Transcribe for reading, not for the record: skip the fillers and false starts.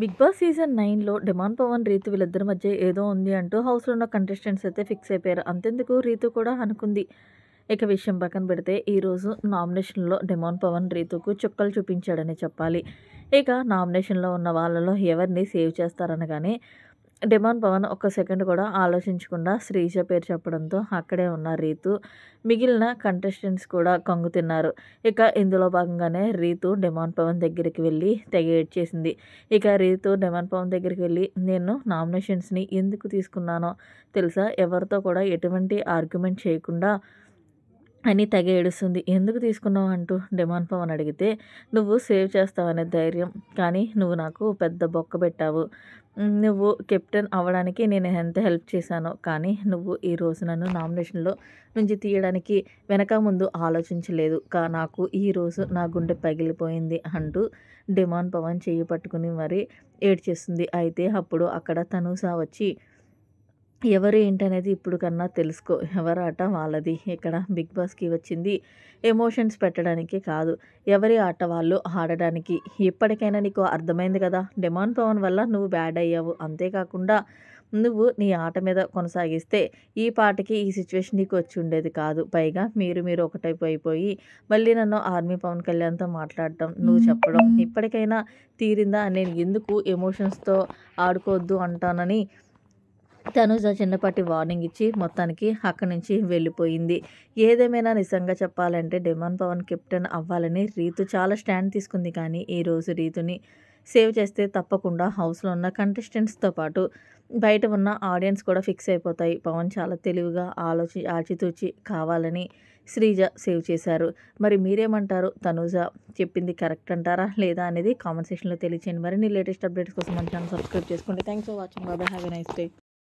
Big Boss season 9లో demand Pavan, Ritu వీళ్ళిద్దరి మధ్య ఏదో ఉంది అంటూ హౌస్‌లో ఉన్న కంటెస్టెంట్స్ అయితే ఫిక్స్ అయిపోయారు. అంతెందుకు రీతు కూడా అనుకుంది. ఇక విషయం పక్కన పెడితే ఈరోజు నామినేషన్‌లో డిమాండ్ పవన్ రీతుకు చుక్కలు చూపించాడనే చెప్పాలి. ఇక నామినేషన్‌లో ఉన్న వాళ్ళలో ఎవరిని సేవ్ చేస్తారనగానే డిమాండ్ పవన్ ఒక్క సెకండ్ కూడా ఆలోచించకుండా శ్రీజ పేరు చెప్పడంతో అక్కడే ఉన్న రీతు, మిగిలిన కంటెస్టెంట్స్ కూడా కంగుతిన్నారు. ఇక ఇందులో భాగంగానే రీతు డిమాండ్ పవన్ దగ్గరికి వెళ్ళి తెగ ఏడ్చేసింది. ఇక రీతు డిమాండ్ పవన్ దగ్గరికి వెళ్ళి, నేను నామినేషన్స్‌ని ఎందుకు తీసుకున్నానో తెలుసా? ఎవరితో కూడా ఎటువంటి ఆర్గ్యుమెంట్ చేయకుండా అని తెగ ఏడుస్తుంది. ఎందుకు తీసుకున్నావు అంటూ డిమాండ్ పవన్ అడిగితే, నువ్వు సేవ్ చేస్తావనే ధైర్యం, కానీ నువ్వు నాకు పెద్ద బొక్క పెట్టావు. నువ్వు కెప్టెన్ అవ్వడానికి నేను ఎంత హెల్ప్ చేశానో, కానీ నువ్వు ఈరోజు నన్ను నామినేషన్‌లో నుంచి తీయడానికి వెనక ముందు ఆలోచించలేదు. నాకు ఈరోజు నా గుండె పగిలిపోయింది అంటూ డిమాండ్ పవన్ చెయ్యి పట్టుకుని మరీ ఏడ్చేస్తుంది. అయితే అప్పుడు అక్కడ తనూజ వచ్చి, ఎవరు ఏంటనేది ఇప్పుడు కన్నా తెలుసుకో. ఎవరి ఆట వాళ్ళది. ఇక్కడ బిగ్ బాస్‌కి వచ్చింది ఎమోషన్స్ పెట్టడానికి కాదు. ఎవరి ఆట వాళ్ళు ఆడడానికి. ఇప్పటికైనా నీకు అర్థమైంది కదా! డిమాండ్ పవన్ వల్ల నువ్వు బ్యాడ్ అయ్యావు. అంతేకాకుండా నువ్వు నీ ఆట మీద కొనసాగిస్తే ఈ పాటకి ఈ సిట్యుయేషన్ నీకు వచ్చి ఉండేది కాదు. పైగా మీరు ఒకటైపోయి మళ్ళీ నన్ను ఆర్మీ పవన్ కళ్యాణ్‌తో మాట్లాడటం, నువ్వు చెప్పడం ఇప్పటికైనా తీరిందా? నేను ఎందుకు ఎమోషన్స్‌తో ఆడుకోవద్దు అంటానని తనూజ చిన్నపాటి వార్నింగ్ ఇచ్చి మొత్తానికి అక్కడి నుంచి వెళ్ళిపోయింది. ఏదేమైనా నిజంగా చెప్పాలంటే డిమాండ్ పవన్ కెప్టెన్ అవ్వాలని రీతు చాలా స్టాండ్ తీసుకుంది. కానీ ఈరోజు రీతుని సేవ్ చేస్తే తప్పకుండా హౌస్‌లో ఉన్న కంటెస్టెంట్స్‌తో పాటు బయట ఉన్న ఆడియన్స్ కూడా ఫిక్స్ అయిపోతాయి. పవన్ చాలా తెలివిగా ఆచితూచి కావాలని శ్రీజ సేవ్ చేశారు. మరి మీరేమంటారు? తనూజ చెప్పింది కరెక్ట్ అంటారా? లేదా అనేది కామెంట్ సెక్షన్‌లో తెలియచేయండి. మరిన్ని లేటెస్ట్ అప్డేట్స్ కోసం మన ఛానల్ సబ్స్క్రైబ్ చేసుకోండి. Thanks for watching. By by. Have a nice day.